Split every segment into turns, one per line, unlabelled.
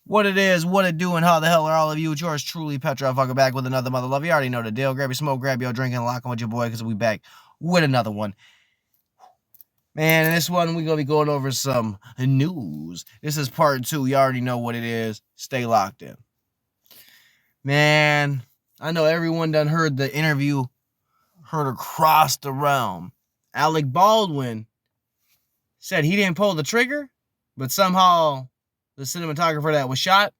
What it is, what it do, and how the hell are all of you? It's yours truly, Petra, fucking back with another mother love. You already know the deal. Grab your smoke, grab your drink, and lock on with your boy, because we back with another one. Man, in this one, we're going to be going over some news. This is part 2. You already know what it is. Stay locked in. Man, I know everyone done heard the interview, heard across the realm. Alec Baldwin said he didn't pull the trigger, but somehow the cinematographer that was shot,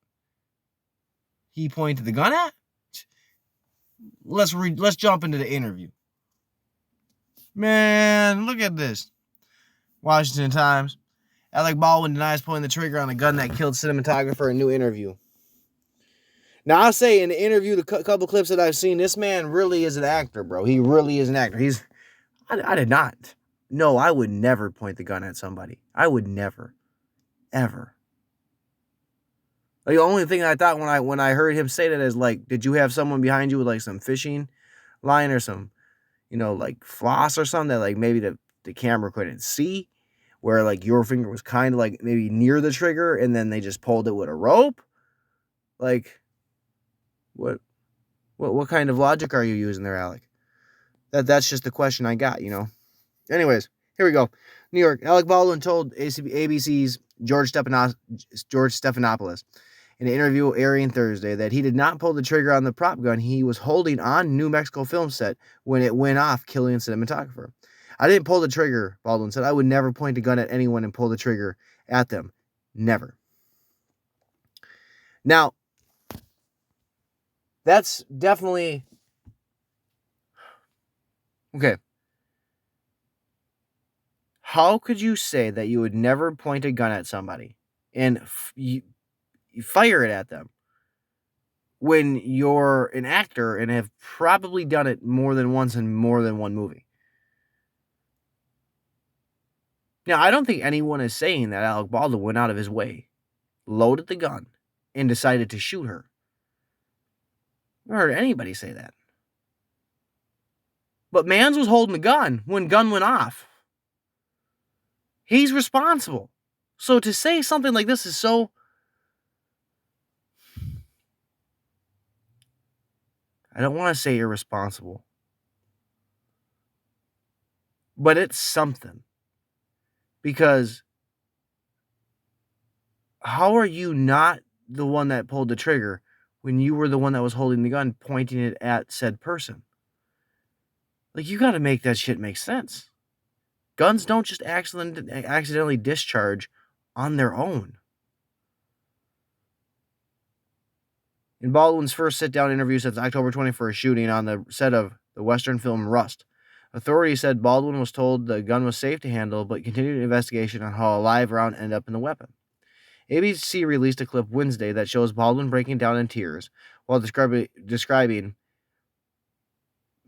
he pointed the gun at? Let's jump into the interview. Man, look at this. Washington Times. Alec Baldwin denies pulling the trigger on a gun that killed cinematographer in a new interview. Now, I'll say in the interview, the couple clips that I've seen, this man really is an actor, bro. He really is an actor. I did not. No, I would never point the gun at somebody. I would never. Ever. Like, the only thing I thought when I heard him say that is, like, did you have someone behind you with, like, some fishing line or some, like, floss or something that, like, maybe the camera couldn't see, where, like, your finger was kind of, like, maybe near the trigger, and then they just pulled it with a rope? Like, what kind of logic are you using there, Alec? That's just the question I got, Anyways, here we go. New York. Alec Baldwin told ABC's George Stephanopoulos in an interview airing Thursday that he did not pull the trigger on the prop gun he was holding on New Mexico film set when it went off, killing a cinematographer. I didn't pull the trigger, Baldwin said. I would never point a gun at anyone and pull the trigger at them. Never. Now, that's definitely... Okay. How could you say that you would never point a gun at somebody and you fire it at them when you're an actor and have probably done it more than once in more than one movie? Now, I don't think anyone is saying that Alec Baldwin went out of his way, loaded the gun, and decided to shoot her. I never heard anybody say that. But Mans was holding the gun when gun went off. He's responsible. So to say something like this is so... I don't want to say irresponsible. But it's something. Because how are you not the one that pulled the trigger when you were the one that was holding the gun, pointing it at said person? Like, you got to make that shit make sense. Guns don't just accidentally discharge on their own. In Baldwin's first sit-down interview since October 21st shooting on the set of the Western film Rust, authorities said Baldwin was told the gun was safe to handle, but continued an investigation on how a live round ended up in the weapon. ABC released a clip Wednesday that shows Baldwin breaking down in tears while describing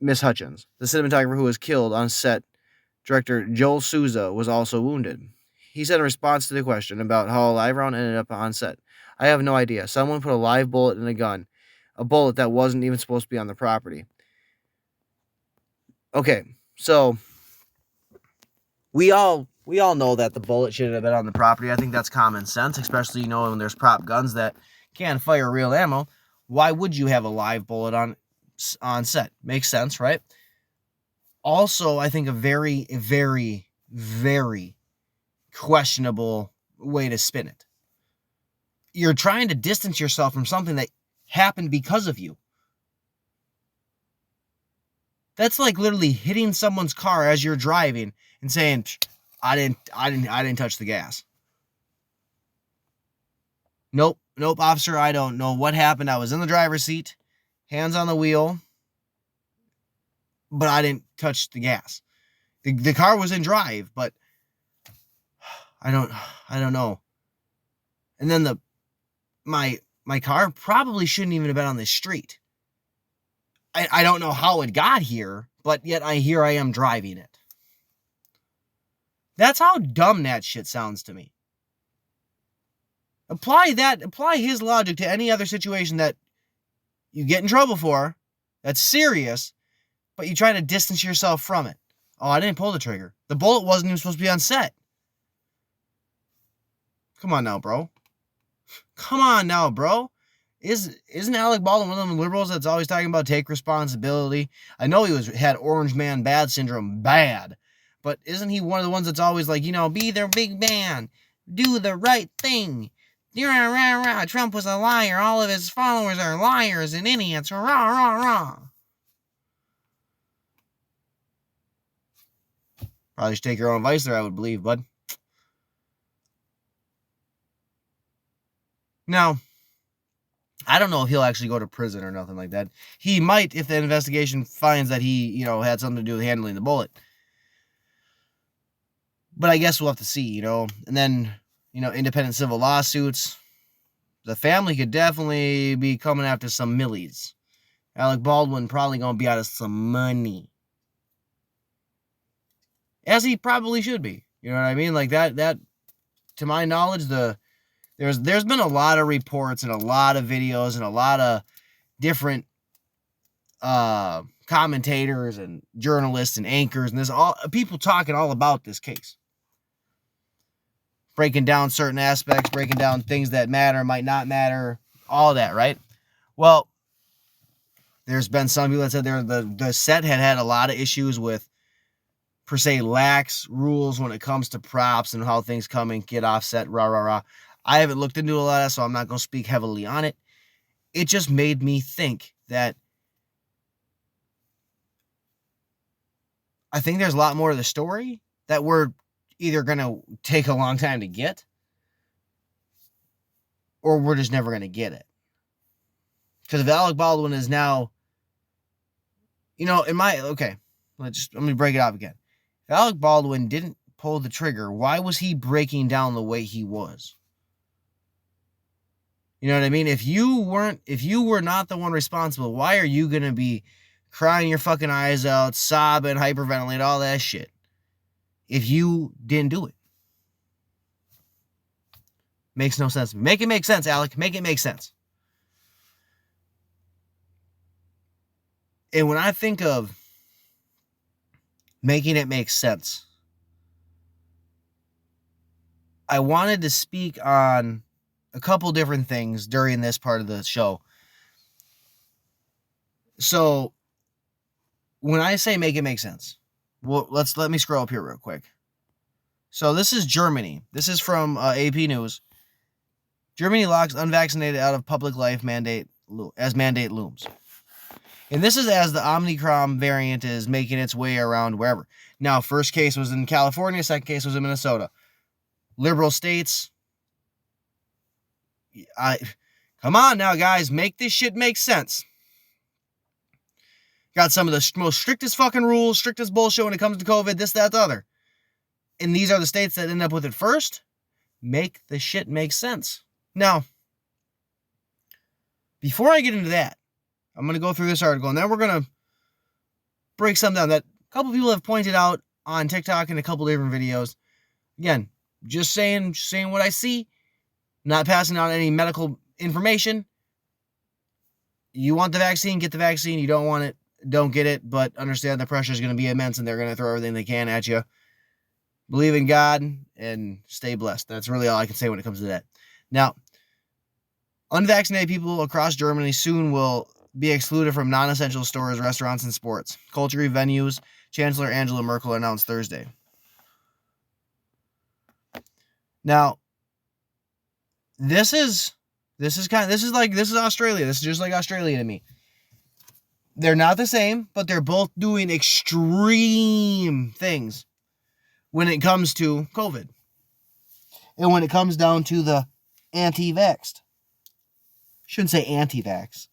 Miss Hutchins, the cinematographer who was killed on set. Director Joel Souza was also wounded. He said in response to the question about how a live round ended up on set, "I have no idea. Someone put a live bullet in a gun, a bullet that wasn't even supposed to be on the property." Okay, so we all know that the bullet shouldn't have been on the property. I think that's common sense, especially when there's prop guns that can't fire real ammo. Why would you have a live bullet on set? Makes sense, right? Also, I think a very, very, very questionable way to spin it. You're trying to distance yourself from something that happened because of you. That's like literally hitting someone's car as you're driving and saying, I didn't touch the gas. Nope, officer, I don't know what happened. I was in the driver's seat, hands on the wheel, but I didn't touch the gas. The car was in drive, but I don't know. And then my car probably shouldn't even have been on the street. I don't know how it got here, but yet I am driving it. That's how dumb that shit sounds to me. Apply his logic to any other situation that you get in trouble for, that's serious, but you try to distance yourself from it. Oh, I didn't pull the trigger. The bullet wasn't even supposed to be on set. Come on now, bro. Come on now, bro. Isn't Alec Baldwin one of them liberals that's always talking about take responsibility? I know he had Orange Man Bad syndrome bad, but isn't he one of the ones that's always like, be their big man, do the right thing. Trump was a liar. All of his followers are liars and idiots. Rah, rah, rah. Probably should take your own advice there, I would believe, bud. Now, I don't know if he'll actually go to prison or nothing like that. He might if the investigation finds that he, had something to do with handling the bullet. But I guess we'll have to see, And then, independent civil lawsuits. The family could definitely be coming after some millies. Alec Baldwin probably going to be out of some money. As he probably should be. You know what I mean? Like that to my knowledge, there's been a lot of reports and a lot of videos and a lot of different commentators and journalists and anchors and there's all people talking all about this case. Breaking down certain aspects, breaking down things that matter, might not matter, all that, right? Well, there's been some people that said the set had a lot of issues with, per se, lax rules when it comes to props and how things come and get offset, rah, rah, rah. I haven't looked into a lot of that, so I'm not going to speak heavily on it. It just made me think that I think there's a lot more to the story that we're either going to take a long time to get or we're just never going to get it. Because if Alec Baldwin is now, let me break it up again. If Alec Baldwin didn't pull the trigger, why was he breaking down the way he was? You know what I mean? If you were not the one responsible, why are you going to be crying your fucking eyes out, sobbing, hyperventilating, all that shit? If you didn't do it. Makes no sense. Make it make sense, Alec. Make it make sense. And when I think of making it make sense, I wanted to speak on a couple different things during this part of the show. So, when I say make it make sense, well, let me scroll up here real quick. So this is Germany. This is from AP News. Germany locks unvaccinated out of public life mandate looms. And this is as the Omicron variant is making its way around wherever. Now, first case was in California. Second case was in Minnesota. Liberal states. Come on now, guys. Make this shit make sense. Got some of the most strictest fucking rules, strictest bullshit when it comes to COVID, this, that, the other. And these are the states that end up with it first. Make the shit make sense. Now, before I get into that, I'm going to go through this article, and then we're going to break something down that a couple people have pointed out on TikTok and a couple different videos. Again, just saying what I see, not passing out any medical information. You want the vaccine, get the vaccine. You don't want it, don't get it, but understand the pressure is going to be immense and they're going to throw everything they can at you. Believe in God and stay blessed. That's really all I can say when it comes to that. Now, unvaccinated people across Germany soon will be excluded from non-essential stores, restaurants, and sports. Culture venues, Chancellor Angela Merkel announced Thursday. Now, this is Australia. This is just like Australia to me. They're not the same, but they're both doing extreme things when it comes to COVID. And when it comes down to the anti-vaxxed. Shouldn't say anti-vax.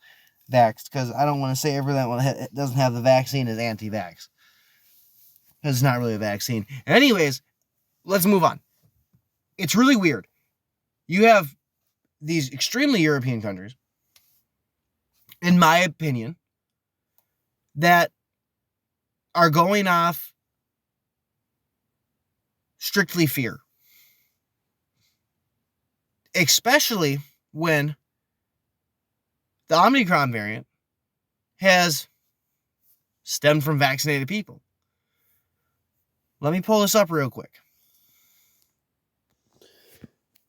Vaxxed, because I don't want to say everyone that doesn't have the vaccine is anti-vax. Because it's not really a vaccine. Anyways, let's move on. It's really weird. You have these extremely European countries, in my opinion, that are going off strictly fear. Especially when the Omicron variant has stemmed from vaccinated people. Let me pull this up real quick.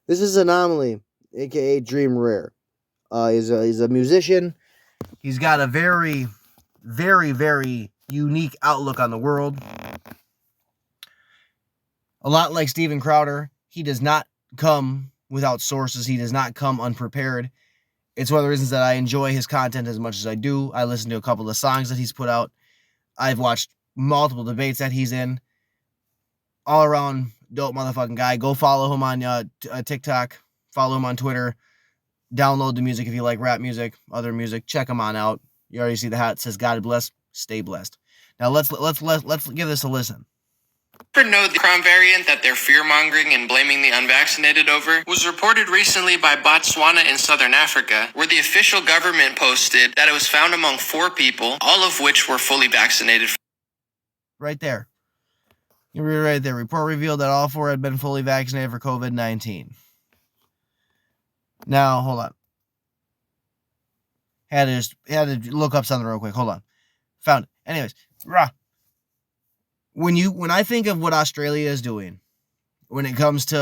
This is an anomaly. a.k.a. Dream Rare. He's a musician. He's got a very, very, very unique outlook on the world. A lot like Steven Crowder, he does not come without sources. He does not come unprepared. It's one of the reasons that I enjoy his content as much as I do. I listen to a couple of songs that he's put out. I've watched multiple debates that he's in. All around dope motherfucking guy. Go follow him on TikTok. Follow him on Twitter. Download the music if you like rap music, other music. Check him on out. You already see the hat. It says God bless. Stay blessed. Now let's give this a listen.
Know the OmiVariant that they're fear-mongering and blaming the unvaccinated over was reported recently by Botswana in southern Africa, where the official government posted that it was found among 4 people, all of which were fully vaccinated.
Right there. You read right there. Report revealed that all 4 had been fully vaccinated for COVID-19. Now, hold on. Had to look up something real quick. Hold on. Found it. Anyways, when I think of what Australia is doing, when it comes to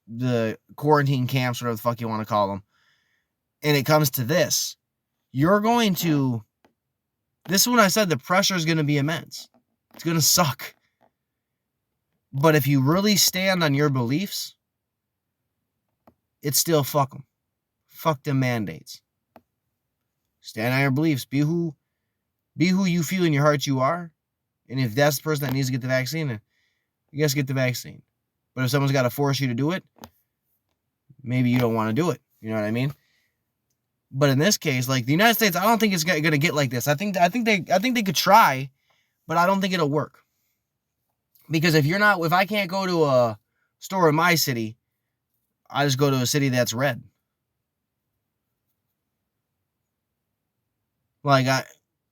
the quarantine camps, whatever the fuck you want to call them, and it comes to this, this is when I said the pressure is going to be immense. It's going to suck. But if you really stand on your beliefs, it's still fuck them. Fuck them mandates. Stand on your beliefs. Be who you feel in your heart you are. And if that's the person that needs to get the vaccine, then you guys get the vaccine. But if someone's got to force you to do it, maybe you don't want to do it. You know what I mean? But in this case, like the United States, I don't think it's going to get like this. I think they could try, but I don't think it'll work. Because if I can't go to a store in my city, I just go to a city that's red. Like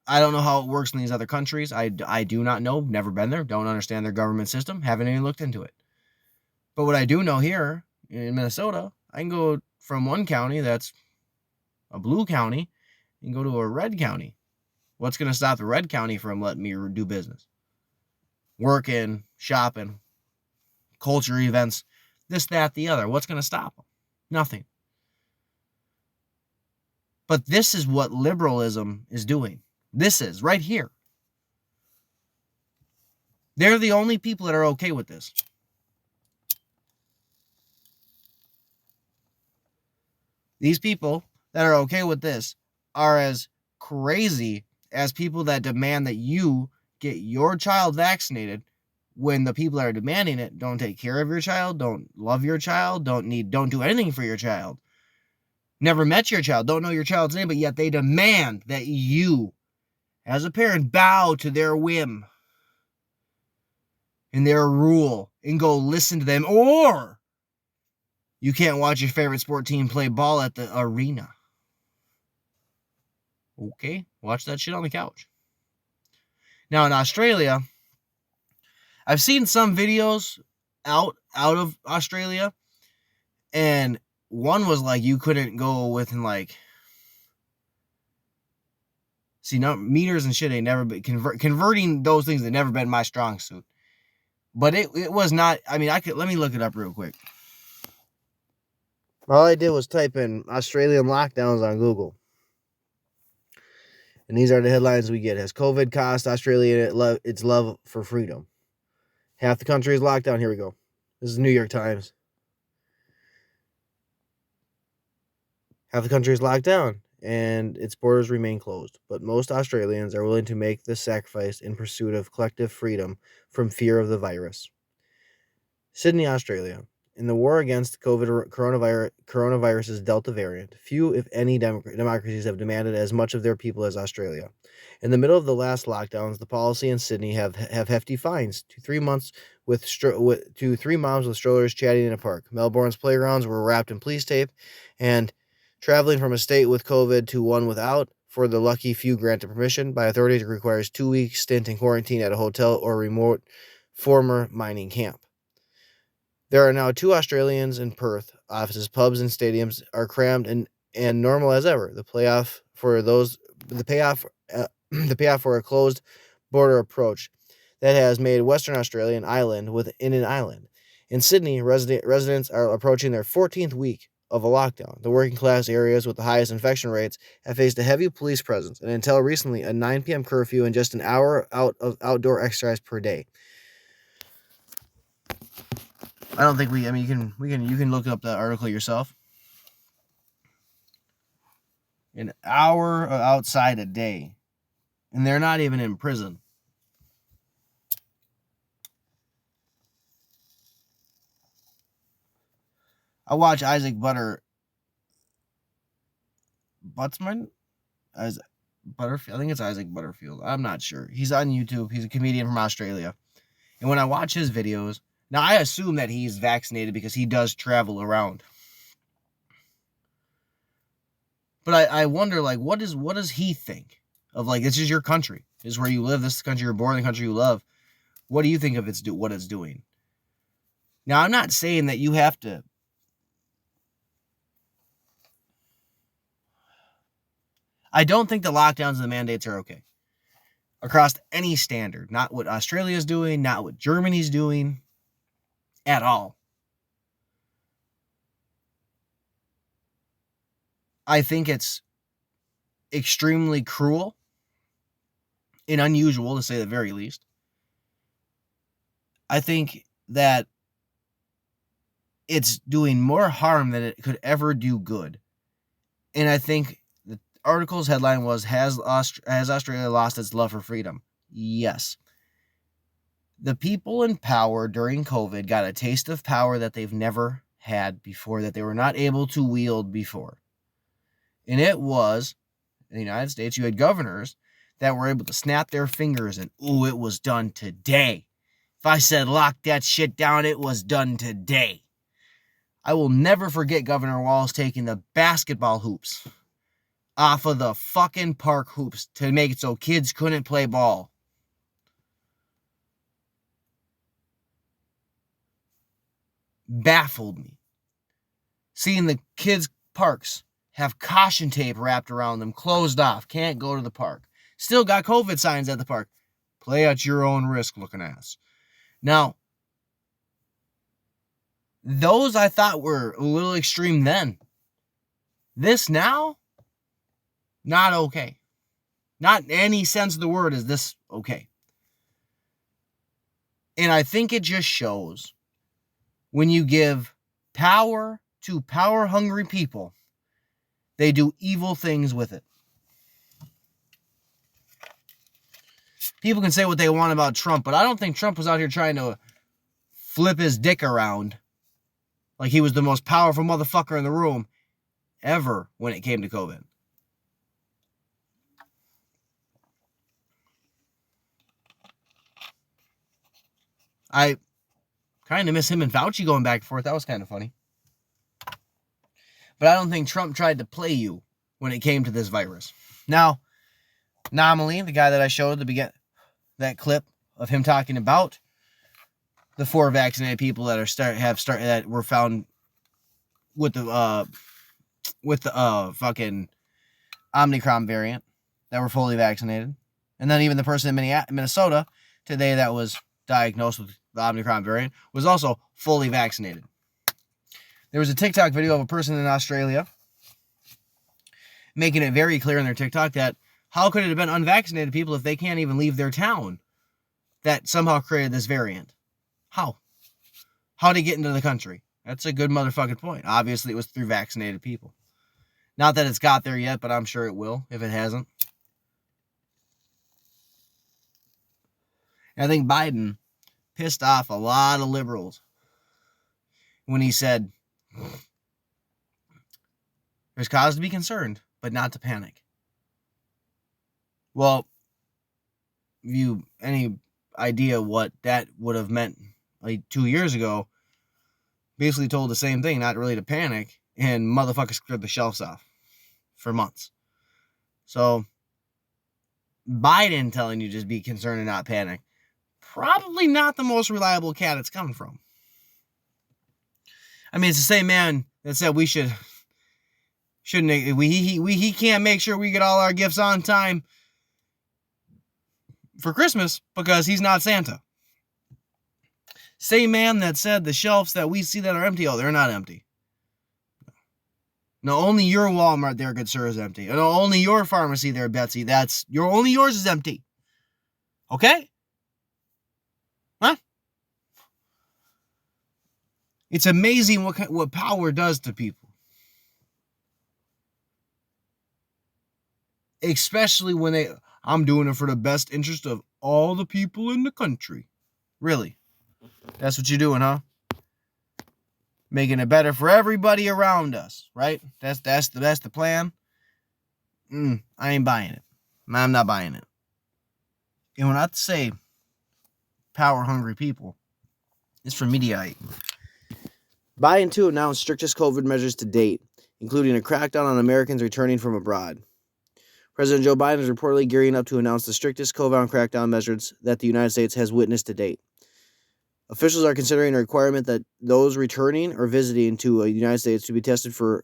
I don't know how it works in these other countries. I do not know. Never been there. Don't understand their government system. Haven't even looked into it. But what I do know here in Minnesota, I can go from one county that's a blue county and go to a red county. What's going to stop the red county from letting me do business? Working, shopping, culture events, this, that, the other. What's going to stop them? Nothing. But this is what liberalism is doing. This is right here. They're the only people that are okay with this. These people that are okay with this are as crazy as people that demand that you get your child vaccinated when the people that are demanding it don't take care of your child, don't love your child, don't do anything for your child. Never met your child, don't know your child's name, but yet they demand that you, as a parent, bow to their whim and their rule and go listen to them, or you can't watch your favorite sport team play ball at the arena. Okay, watch that shit on the couch. Now in Australia, I've seen some videos out of Australia, and one was like you couldn't go within like, meters and shit ain't never been converting those things have never been my strong suit. But it was not. I mean, let me look it up real quick. All I did was type in Australian lockdowns on Google. And these are the headlines we get. Has COVID cost Australia its love for freedom? Half the country is locked down. Here we go. This is New York Times. Half the country is locked down and its borders remain closed. But most Australians are willing to make this sacrifice in pursuit of collective freedom from fear of the virus. Sydney, Australia. In the war against coronavirus's Delta variant, few, if any, democracies have demanded as much of their people as Australia. In the middle of the last lockdowns, the policy in Sydney have hefty fines to 3 months to 3 moms with strollers chatting in a park. Melbourne's playgrounds were wrapped in police tape, and traveling from a state with COVID to one without, for the lucky few granted permission by authorities, it requires 2-week stint in quarantine at a hotel or remote former mining camp. There are now 2 Australians in Perth. Offices, pubs, and stadiums are crammed and normal as ever. The payoff for a closed border approach that has made Western Australia an island within an island. In Sydney, residents are approaching their 14th week of a lockdown. The working class areas with the highest infection rates have faced a heavy police presence, and until recently, a 9 p.m. curfew and just an hour out of outdoor exercise per day. I don't think you can look up that article yourself. An hour outside a day, and they're not even in prison. I watch Isaac Butterfield. I think it's Isaac Butterfield. I'm not sure. He's on YouTube. He's a comedian from Australia. And when I watch his videos, now I assume that he's vaccinated because he does travel around. But I wonder, like, what does he think of, like, this is your country. This is where you live. This is the country you're born in, the country you love. What do you think of what it's doing? Now, I'm not saying that you have to. I don't think the lockdowns and the mandates are okay. Across any standard. Not what Australia's doing, not what Germany's doing. At all. I think it's extremely cruel and unusual, to say the very least. I think that it's doing more harm than it could ever do good. And I think the article's headline was, Has Australia lost its love for freedom? Yes. The people in power during COVID got a taste of power that they've never had before, that they were not able to wield before. And it was, in the United States, you had governors that were able to snap their fingers and, ooh, it was done today. If I said lock that shit down, it was done today. I will never forget Governor Walz taking the basketball hoops off of the fucking park hoops to make it so kids couldn't play ball. Baffled me. Seeing the kids' parks have caution tape wrapped around them, closed off, can't go to the park. Still got COVID signs at the park. Play at your own risk looking ass. Now, those I thought were a little extreme then. This now, not okay. Not in any sense of the word is this okay. And I think it just shows when you give power to power-hungry people, they do evil things with it. People can say what they want about Trump, but I don't think Trump was out here trying to flip his dick around like he was the most powerful motherfucker in the room ever when it came to COVID. I kind of miss him and Fauci going back and forth. That was kind of funny. But I don't think Trump tried to play you when it came to this virus. Now, Anomaly, the guy that I showed at the beginning, that clip of him talking about the 4 vaccinated people that that were found with the fucking Omicron variant that were fully vaccinated, and then even the person in Minnesota today that was diagnosed with the Omicron variant was also fully vaccinated. There was a TikTok video of a person in Australia making it very clear in their TikTok that how could it have been unvaccinated people if they can't even leave their town that somehow created this variant? How? How did it get into the country? That's a good motherfucking point. Obviously, it was through vaccinated people. Not that it's got there yet, but I'm sure it will if it hasn't. And I think Biden pissed off a lot of liberals when he said, there's cause to be concerned, but not to panic. Well, if you any idea what that would have meant like 2 years ago, basically told the same thing, not really to panic, and motherfuckers cleared the shelves off for months. So, Biden telling you just be concerned and not panic, probably not the most reliable cat it's coming from. I mean, it's the same man that said we he can't make sure we get all our gifts on time for Christmas because he's not Santa. Same man that said the shelves that we see that are empty, oh, they're not empty. No, only your Walmart there, good sir, is empty. No, only your pharmacy there, Betsy. Only yours is empty. Okay? Huh? It's amazing what power does to people. Especially when I'm doing it for the best interest of all the people in the country. Really? That's what you're doing, huh? Making it better for everybody around us, right? That's the plan. I ain't buying it. I'm not buying it. And when I say power-hungry people, it's for Mediaite. Biden, too, announced strictest COVID measures to date, including a crackdown on Americans returning from abroad. President Joe Biden is reportedly gearing up to announce the strictest COVID crackdown measures that the United States has witnessed to date. Officials are considering a requirement that those returning or visiting to the United States to be tested for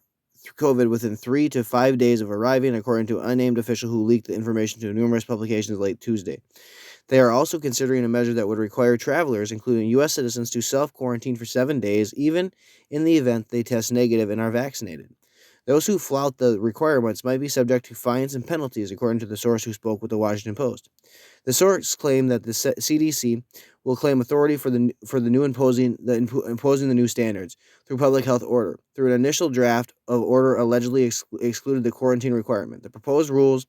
COVID within 3 to 5 days of arriving, according to an unnamed official who leaked the information to numerous publications late Tuesday. They are also considering a measure that would require travelers, including U.S. citizens, to self-quarantine for 7 days, even in the event they test negative and are vaccinated. Those who flout the requirements might be subject to fines and penalties, according to the source who spoke with the Washington Post. The source claimed that the CDC will claim authority for the new imposing the new standards through public health order. Through an initial draft of order allegedly excluded the quarantine requirement. The proposed rules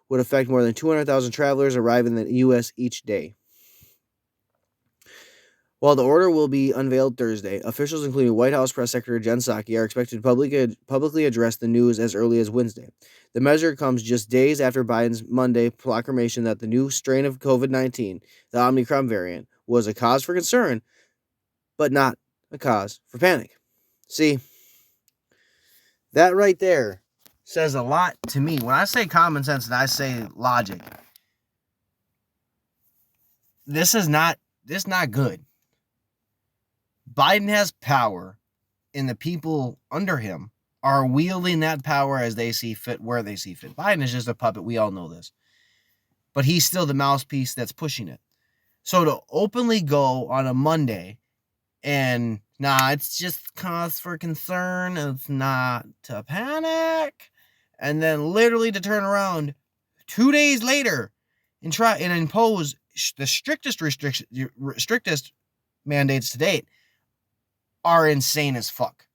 would affect more than 200,000 travelers arriving in the U.S. each day. While the order will be unveiled Thursday, officials including White House Press Secretary Jen Psaki are expected to publicly address the news as early as Wednesday. The measure comes just days after Biden's Monday proclamation that the new strain of COVID-19, the Omicron variant, was a cause for concern, but not a cause for panic. See, that right there says a lot to me. When I say common sense and I say logic, this is not good. Biden has power, and the people under him are wielding that power as they see fit, where they see fit. Biden is just a puppet. We all know this. But he's still the mouthpiece that's pushing it. So to openly go on a Monday and, it's just cause for concern, it's not to panic, and then literally to turn around 2 days later and try and impose the strictest mandates to date are insane as fuck.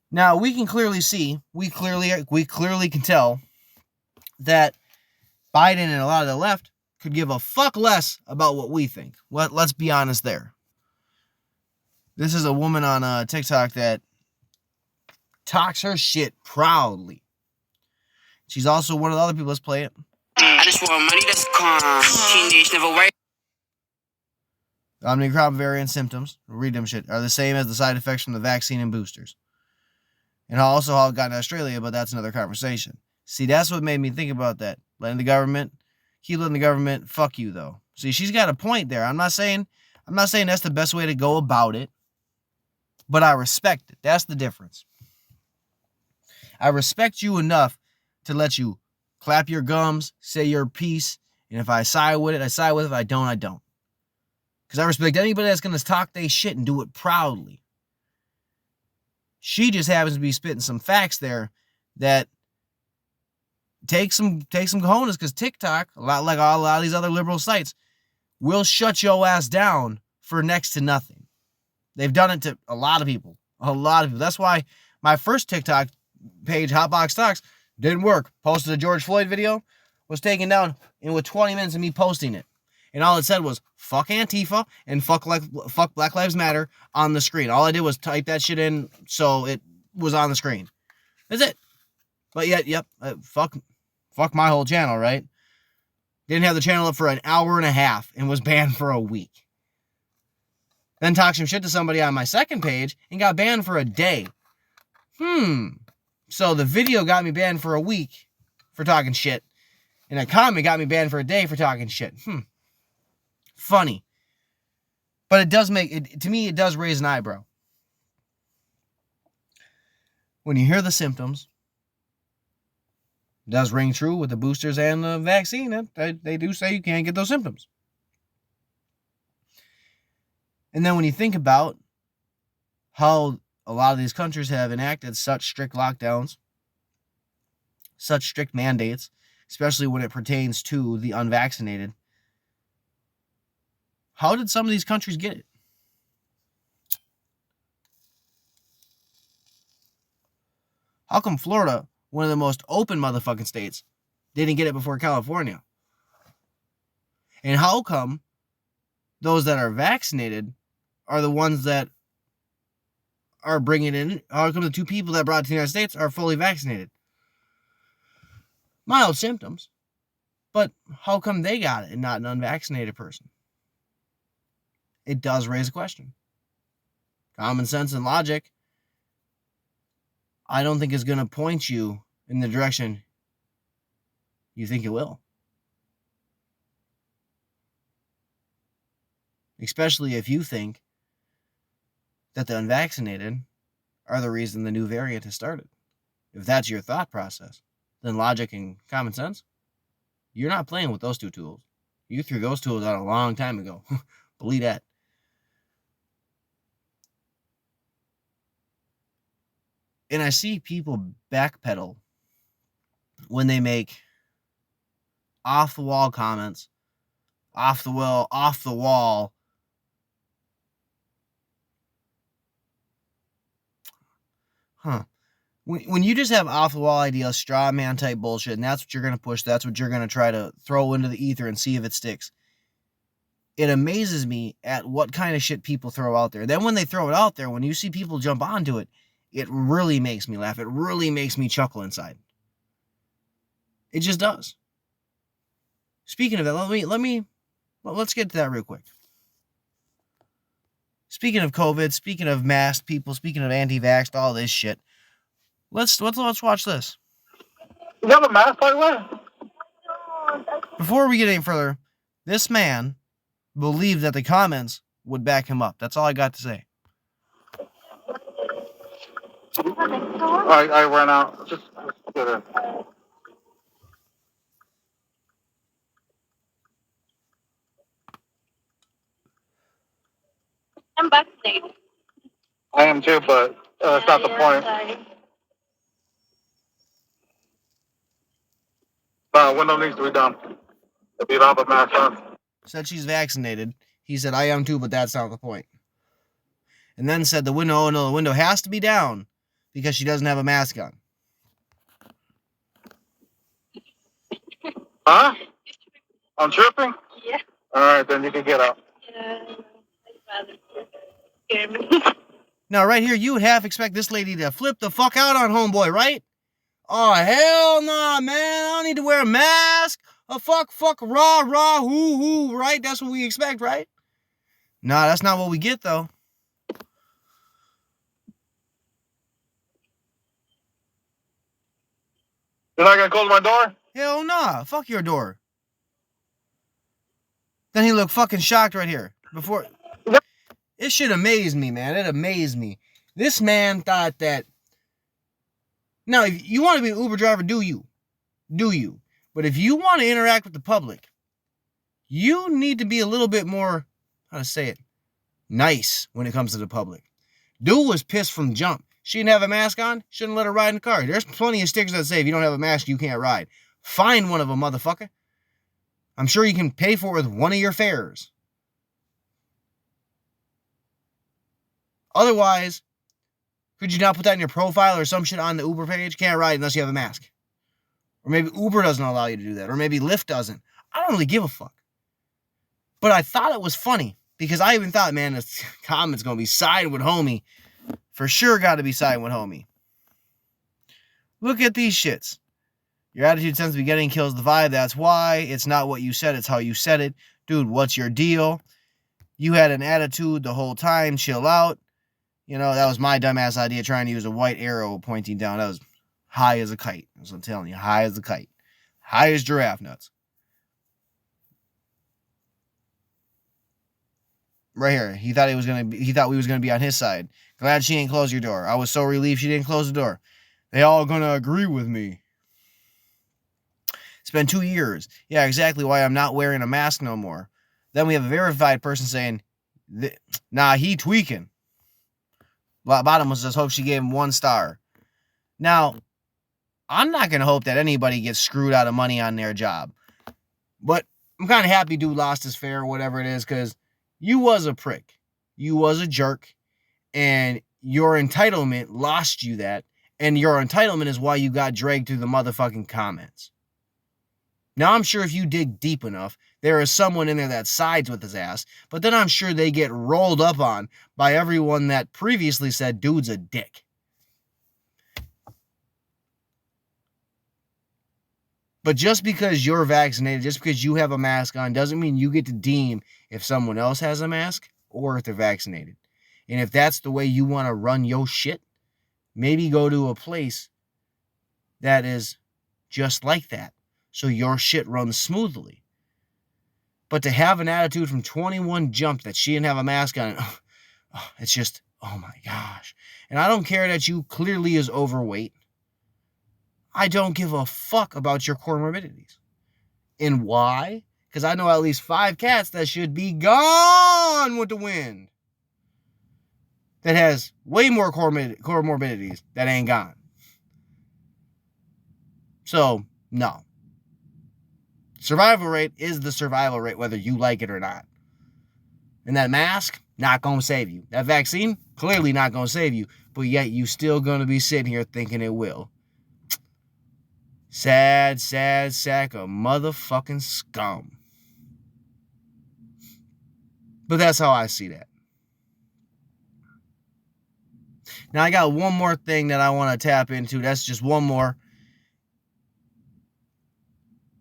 Now we can clearly see, we clearly can tell that Biden and a lot of the left could give a fuck less about what we think. Let's be honest there. This is a woman on TikTok that talks her shit proudly. She's also one of the other people. Let's play it.
I just want money that's calm. Teenage never worry.
The Omicron variant symptoms, read them shit, are the same as the side effects from the vaccine and boosters. And also how it got in Australia, but that's another conversation. See, that's what made me think about that. Keep letting the government, fuck you though. See, she's got a point there. I'm not saying that's the best way to go about it, but I respect it. That's the difference. I respect you enough to let you clap your gums, say your piece, and if I side with it, I side with it. If I don't, I don't. Because I respect anybody that's going to talk they shit and do it proudly. She just happens to be spitting some facts there that take some cojones, because TikTok, a lot of these other liberal sites, will shut your ass down for next to nothing. They've done it to a lot of people. That's why my first TikTok page, Hotbox Talks, didn't work. Posted a George Floyd video, was taken down in with 20 minutes of me posting it. And all it said was, fuck Antifa and fuck Black Lives Matter on the screen. All I did was type that shit in so it was on the screen. That's it. But yet, fuck my whole channel, right? Didn't have the channel up for an hour and a half and was banned for a week. Then talked some shit to somebody on my second page and got banned for a day. So the video got me banned for a week for talking shit. And a comment got me banned for a day for talking shit. Funny. But it does to me, it does raise an eyebrow. When you hear the symptoms, it does ring true with the boosters and the vaccine. They do say you can't get those symptoms. And then when you think about how a lot of these countries have enacted such strict lockdowns, such strict mandates, especially when it pertains to the unvaccinated. How did some of these countries get it? How come Florida, one of the most open motherfucking states, didn't get it before California? And how come those that are vaccinated are the ones that are bringing in? How come the 2 people that brought it to the United States are fully vaccinated? Mild symptoms. But how come they got it and not an unvaccinated person? It does raise a question. Common sense and logic, I don't think is going to point you in the direction you think it will. Especially if you think that the unvaccinated are the reason the new variant has started. If that's your thought process, then logic and common sense, you're not playing with those 2 tools. You threw those tools out a long time ago. Believe that. And I see people backpedal when they make off-the-wall comments, off the wall. When you just have off-the-wall ideas, straw man type bullshit, and that's what you're going to push, that's what you're going to try to throw into the ether and see if it sticks. It amazes me at what kind of shit people throw out there. Then when they throw it out there, when you see people jump onto it, it really makes me laugh. It really makes me chuckle inside. It just does. Speaking of that, let's get to that real quick. Speaking of COVID, speaking of masked people, speaking of anti-vaxxed, all this shit. Let's watch this.
You have a mask, by the way?
Before we get any further, this man believed that the comments would back him up. That's all I got to say.
I ran out. Just get it.
I'm vaccinated.
I am too, but that's not the point.
Sorry.
Window needs to be done. If you don't have a mask on.
Said she's vaccinated. He said, I am too, but that's not the point. And then said the window has to be down because she doesn't have a mask on.
Huh? I'm tripping?
Yeah.
All right, then you can get out.
I'd rather scare me.
Now, right here, you would half expect this lady to flip the fuck out on homeboy, right? Oh, hell nah, man. I don't need to wear a mask. A fuck, rah, hoo, right? That's what we expect, right? Nah, that's not what we get, though.
You're not going to close my door?
Hell nah. Fuck your door. Then he looked fucking shocked right here. Before... It shit amazed me, man. It amazed me. This man thought that... Now, if you want to be an Uber driver, do you. Do you. But if you want to interact with the public, you need to be a little bit more, how to say it, nice when it comes to the public. Dude was pissed from jump. She didn't have a mask on, shouldn't let her ride in the car. There's plenty of stickers that say if you don't have a mask, you can't ride. Find one of them, motherfucker. I'm sure you can pay for it with one of your fares. Otherwise, could you not put that in your profile or some shit on the Uber page? Can't ride unless you have a mask. Or maybe Uber doesn't allow you to do that. Or maybe Lyft doesn't. I don't really give a fuck. But I thought it was funny. Because I even thought, man, this comment's going to be siding with homie. For sure got to be siding with homie. Look at these shits. Your attitude tends to be getting kills the vibe. That's why. It's not what you said. It's how you said it. Dude, what's your deal? You had an attitude the whole time. Chill out. You know, that was my dumbass idea trying to use a white arrow pointing down. That was high as a kite. That's what I'm telling you. High as a kite. High as giraffe nuts. Right here. He thought we was gonna be on his side. Glad she ain't closed your door. I was so relieved she didn't close the door. They all gonna agree with me. It's been 2 years. Yeah, exactly why I'm not wearing a mask no more. Then we have a verified person saying, nah, he tweaking. Bottom was just hope she gave him 1 star. Now, I'm not going to hope that anybody gets screwed out of money on their job. But I'm kind of happy dude lost his fare or whatever it is, because you was a prick. You was a jerk. And your entitlement lost you that. And your entitlement is why you got dragged through the motherfucking comments. Now, I'm sure if you dig deep enough, there is someone in there that sides with his ass. But then I'm sure they get rolled up on by everyone that previously said dude's a dick. But just because you're vaccinated, just because you have a mask on, doesn't mean you get to deem if someone else has a mask or if they're vaccinated. And if that's the way you want to run your shit, maybe go to a place that is just like that, so your shit runs smoothly. But to have an attitude from 21 Jump that she didn't have a mask on, it's just, oh my gosh. And I don't care that you clearly is overweight. I don't give a fuck about your comorbidities. And why? Because I know at least 5 cats that should be gone with the wind. That has way more comorbidities that ain't gone. So, no. Survival rate is the survival rate, whether you like it or not. And that mask, not going to save you. That vaccine, clearly not going to save you. But yet, you still going to be sitting here thinking it will. Sad, sad sack of motherfucking scum. But that's how I see that. Now, I got one more thing that I want to tap into. That's just one more.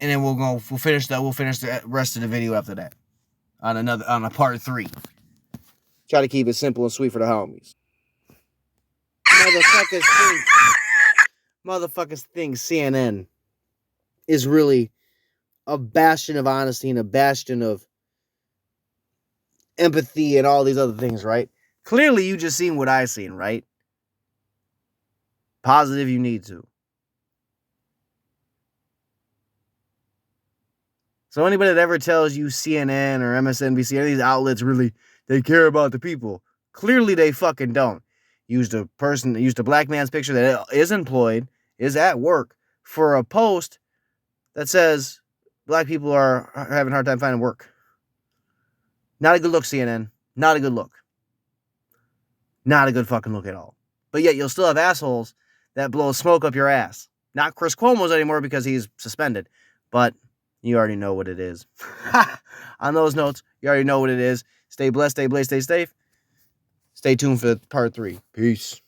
And then we'll finish that. We'll finish the rest of the video after that. On a part 3. Try to keep it simple and sweet for the homies. Motherfuckers think CNN is really a bastion of honesty and a bastion of empathy and all these other things, right? Clearly, you just seen what I seen, right? Positive you need to. So anybody that ever tells you CNN or MSNBC, any of these outlets really, they care about the people, clearly they fucking don't. Used a black man's picture that is employed, is at work, for a post that says black people are having a hard time finding work. Not a good look, CNN. Not a good look. Not a good fucking look at all. But yet you'll still have assholes that blow smoke up your ass. Not Chris Cuomo's anymore because he's suspended. But you already know what it is. On those notes, you already know what it is. Stay blessed, stay blessed, stay safe. Stay tuned for part 3. Peace.